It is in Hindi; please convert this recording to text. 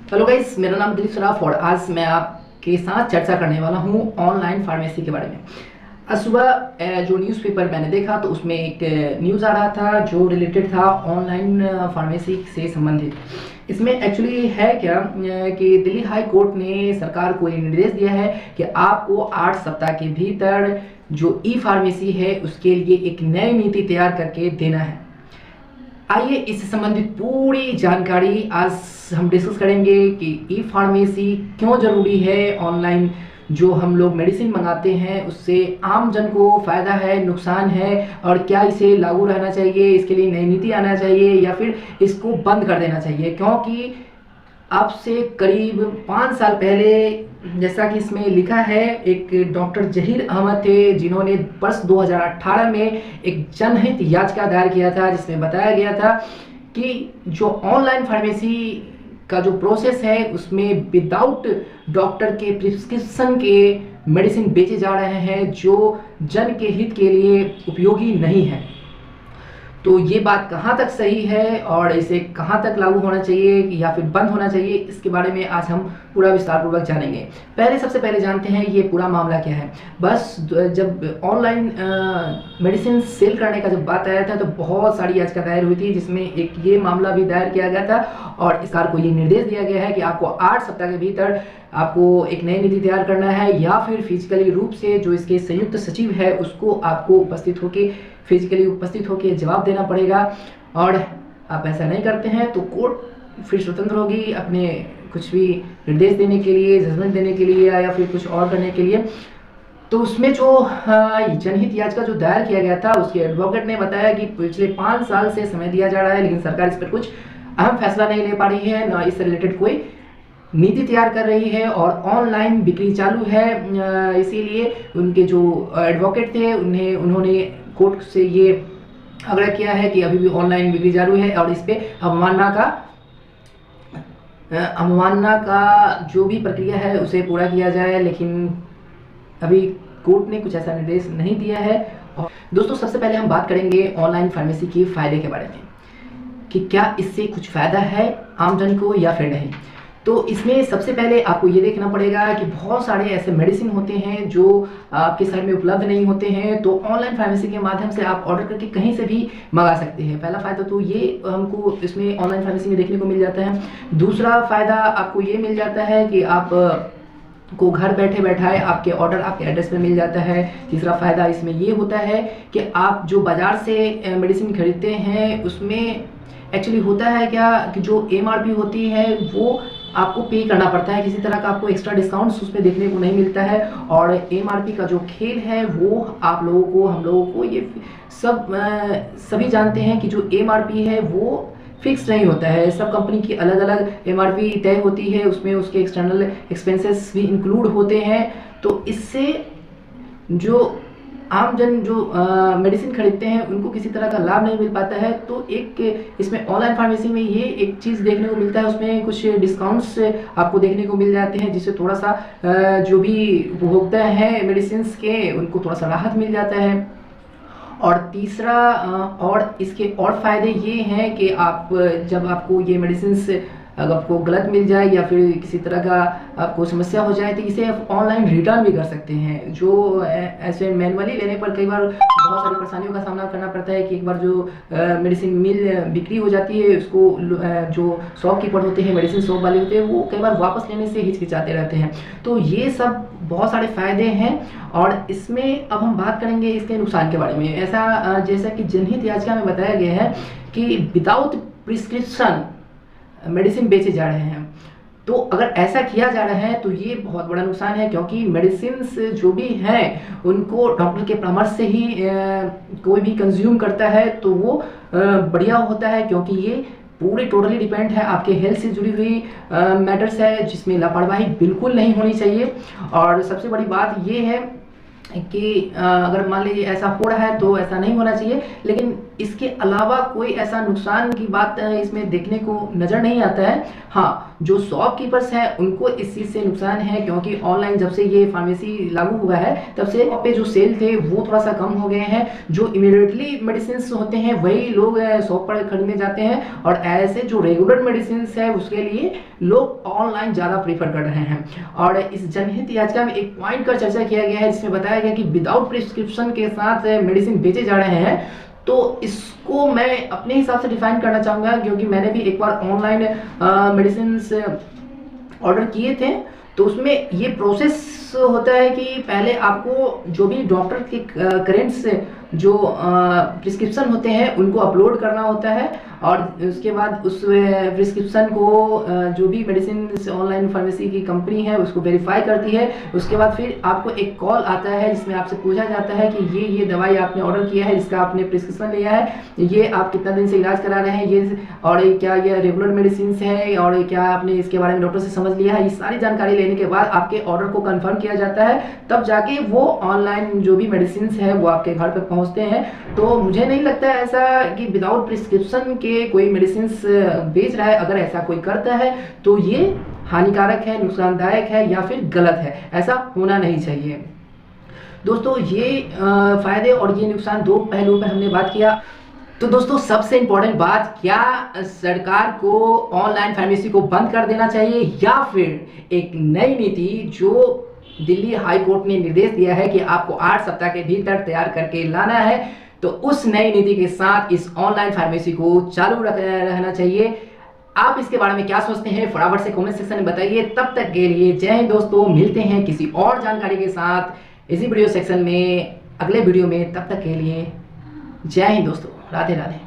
हेलो गाइस, मेरा नाम दिलीप सराफ और आज मैं आपके साथ चर्चा करने वाला हूँ ऑनलाइन फार्मेसी के बारे में। आज सुबह जो न्यूज़पेपर मैंने देखा तो उसमें एक न्यूज़ आ रहा था जो रिलेटेड था ऑनलाइन फार्मेसी से संबंधित। इसमें एक्चुअली है क्या कि दिल्ली हाई कोर्ट ने सरकार को ये निर्देश दिया है कि आपको 8 सप्ताह के भीतर जो ई फार्मेसी है उसके लिए एक नई नीति तैयार करके देना है। आइए इससे संबंधित पूरी जानकारी आज हम डिस्कस करेंगे कि ई फार्मेसी क्यों ज़रूरी है। ऑनलाइन जो हम लोग मेडिसिन मंगाते हैं उससे आम जन को फ़ायदा है, नुकसान है, और क्या इसे लागू रहना चाहिए, इसके लिए नई नीति आना चाहिए या फिर इसको बंद कर देना चाहिए। क्योंकि अब से करीब 5 साल पहले, जैसा कि इसमें लिखा है, एक डॉक्टर जहीर अहमद थे जिन्होंने वर्ष 2018 में एक जनहित याचिका दायर किया था जिसमें बताया गया था कि जो ऑनलाइन फार्मेसी का जो प्रोसेस है उसमें विदाउट डॉक्टर के प्रिस्क्रिप्शन के मेडिसिन बेचे जा रहे हैं जो जन के हित के लिए उपयोगी नहीं है। तो ये बात कहाँ तक सही है और इसे कहाँ तक लागू होना चाहिए या फिर बंद होना चाहिए, इसके बारे में आज हम पूरा विस्तार पूर्वक जानेंगे। सबसे पहले जानते हैं ये पूरा मामला क्या है। बस जब ऑनलाइन मेडिसिन सेल करने का जब बात आया था तो बहुत सारी याचिका दायर हुई थी जिसमें एक ये मामला भी दायर किया गया था और सरकार को ये निर्देश दिया गया है कि आपको 8 सप्ताह के भीतर आपको एक नई नीति तैयार करना है या फिर फिजिकली रूप से जो इसके संयुक्त सचिव है उसको आपको फिजिकली उपस्थित होकर जवाब देना पड़ेगा। और आप ऐसा नहीं करते हैं तो कोर्ट फिर स्वतंत्र होगी अपने कुछ भी निर्देश देने के लिए, जजमेंट देने के लिए या फिर कुछ और करने के लिए। तो उसमें जो जनहित याचिका जो दायर किया गया था उसके एडवोकेट ने बताया कि पिछले 5 साल से समय दिया जा रहा है लेकिन सरकार इस पर कुछ अहम फैसला नहीं ले पा रही है, न इससे रिलेटेड कोई नीति तैयार कर रही है और ऑनलाइन बिक्री चालू है। इसीलिए उनके जो एडवोकेट थे उन्होंने कोर्ट से ये आग्रह किया है कि अभी भी ऑनलाइन बिक्री चालू है और इस पे अवमानना का जो भी प्रक्रिया है उसे पूरा किया जाए, लेकिन अभी कोर्ट ने कुछ ऐसा निर्देश नहीं दिया है। और दोस्तों, सबसे पहले हम बात करेंगे ऑनलाइन फार्मेसी के फ़ायदे के बारे में कि क्या इससे कुछ फ़ायदा है आम जन को या फिर नहीं। तो इसमें सबसे पहले आपको ये देखना पड़ेगा कि बहुत सारे ऐसे मेडिसिन होते हैं जो आपके शहर में उपलब्ध नहीं होते हैं, तो ऑनलाइन फार्मेसी के माध्यम से आप ऑर्डर करके कहीं से भी मंगा सकते हैं। पहला फ़ायदा तो ये हमको इसमें ऑनलाइन फार्मेसी में देखने को मिल जाता है। दूसरा फ़ायदा आपको ये मिल जाता है कि आप को घर बैठे बैठाए आपके ऑर्डर आपके एड्रेस पे मिल जाता है। तीसरा फ़ायदा इसमें ये होता है कि आप जो बाज़ार से मेडिसिन खरीदते हैं उसमें एक्चुअली होता है क्या कि जो MRP होती है वो आपको पे करना पड़ता है, किसी तरह का आपको एक्स्ट्रा डिस्काउंट्स उसमें देखने को नहीं मिलता है। और MRP का जो खेल है वो आप लोगों को, हम लोगों को ये सभी जानते हैं कि जो MRP है वो फिक्स नहीं होता है। सब कंपनी की अलग अलग MRP तय होती है, उसमें उसके एक्सटर्नल एक्सपेंसेस भी इंक्लूड होते हैं। तो इससे जो आम जन जो मेडिसिन खरीदते हैं उनको किसी तरह का लाभ नहीं मिल पाता है। तो एक इसमें ऑनलाइन फार्मेसी में ये एक चीज़ देखने को मिलता है, उसमें कुछ डिस्काउंट्स आपको देखने को मिल जाते हैं जिससे थोड़ा सा जो भी उपभोक्ता हैं मेडिसिन के उनको थोड़ा सा राहत मिल जाता है। और तीसरा और इसके और फ़ायदे ये हैं कि आप जब आपको ये मेडिसिन अगर आपको गलत मिल जाए या फिर किसी तरह का आपको समस्या हो जाए तो इसे आप ऑनलाइन रिटर्न भी कर सकते हैं। जो ऐसे मैनुअली लेने पर कई बार बहुत सारी परेशानियों का सामना करना पड़ता है कि एक बार जो मेडिसिन बिक्री हो जाती है उसको जो शॉपकीपर होते हैं, मेडिसिन शॉप वाले होते हैं, वो कई बार वापस लेने से हिचकिचाते रहते हैं। तो ये सब बहुत सारे फ़ायदे हैं। और इसमें अब हम बात करेंगे इसके नुकसान के बारे में। ऐसा जैसा कि जनहित याचिका में बताया गया है कि विदाउट प्रिस्क्रिप्शन मेडिसिन बेचे जा रहे हैं। तो अगर ऐसा किया जा रहा है तो ये बहुत बड़ा नुकसान है, क्योंकि मेडिसिन जो भी हैं उनको डॉक्टर के परामर्श से ही कोई भी कंज्यूम करता है तो वो बढ़िया होता है, क्योंकि ये पूरी टोटली डिपेंड है आपके हेल्थ से जुड़ी हुई मैटर्स है जिसमें लापरवाही बिल्कुल नहीं होनी चाहिए। और सबसे बड़ी बात ये है कि अगर मान लीजिए ऐसा हो रहा है तो ऐसा नहीं होना चाहिए, लेकिन इसके अलावा कोई ऐसा नुकसान की बात इसमें देखने को नज़र नहीं आता है। हाँ, जो शॉपकीपर्स हैं उनको इस चीज़ से नुकसान है, क्योंकि ऑनलाइन जब से ये फार्मेसी लागू हुआ है तब से पे जो सेल थे वो थोड़ा सा कम हो गए हैं। जो इमीडिएटली मेडिसिन होते हैं वही लोग शॉप पर खरीदने जाते हैं, और ऐसे जो रेगुलर मेडिसिन है उसके लिए लोग ऑनलाइन ज़्यादा प्रीफर कर रहे हैं। और इस जनहित याचिका में एक पॉइंट का चर्चा किया गया है जिसमें बताया गया कि विदाउट प्रिस्क्रिप्शन के साथ मेडिसिन बेचे जा रहे हैं। तो इसको मैं अपने हिसाब से डिफाइन करना चाहूँगा, क्योंकि मैंने भी एक बार ऑनलाइन मेडिसिन ऑर्डर किए थे। तो उसमें ये प्रोसेस होता है कि पहले आपको जो भी डॉक्टर के करेंट से जो प्रिस्क्रिप्शन होते हैं उनको अपलोड करना होता है, और उसके बाद उस प्रिस्क्रिप्शन को जो भी मेडिसिन ऑनलाइन फार्मेसी की कंपनी है उसको वेरीफाई करती है। उसके बाद फिर आपको एक कॉल आता है जिसमें आपसे पूछा जाता है कि ये दवाई आपने ऑर्डर किया है, जिसका आपने प्रिस्क्रिप्शन लिया है, ये आप कितना दिन से इलाज करा रहे हैं, ये और क्या ये रेगुलर मेडिसिन है, और क्या आपने इसके बारे में डॉक्टर से समझ लिया है। ये सारी जानकारी लेने के बाद आपके ऑर्डर को कंफर्म किया जाता है, तब जाके वो ऑनलाइन जो भी मेडिसिन है वो आपके घर पे पहुंचते हैं। तो मुझे नहीं लगता है ऐसा कि विदाउट प्रिस्क्रिप्शन के कोई मेडिसिन बेच रहा है। अगर ऐसा कोई करता है तो ये हानिकारक है, नुकसानदायक है या फिर गलत है, ऐसा होना नहीं चाहिए। दोस्तों, ये फायदे और ये नुकसान दो पहलुओं पर हमने बात किया। तो दोस्तों, सबसे इंपॉर्टेंट बात, क्या सरकार को ऑनलाइन फार्मेसी को बंद कर देना चाहिए या फिर एक नई नीति जो दिल्ली हाई कोर्ट ने निर्देश दिया है कि आपको 8 सप्ताह के भीतर तैयार करके लाना है, तो उस नई नीति के साथ इस ऑनलाइन फार्मेसी को चालू रहना चाहिए। आप इसके बारे में क्या सोचते हैं फटाफट से कमेंट सेक्शन में बताइए। तब तक के लिए जय हिंद दोस्तों, मिलते हैं किसी और जानकारी के साथ इसी वीडियो सेक्शन में अगले वीडियो में। तब तक के लिए जय हिंद दोस्तों, राधे राधे।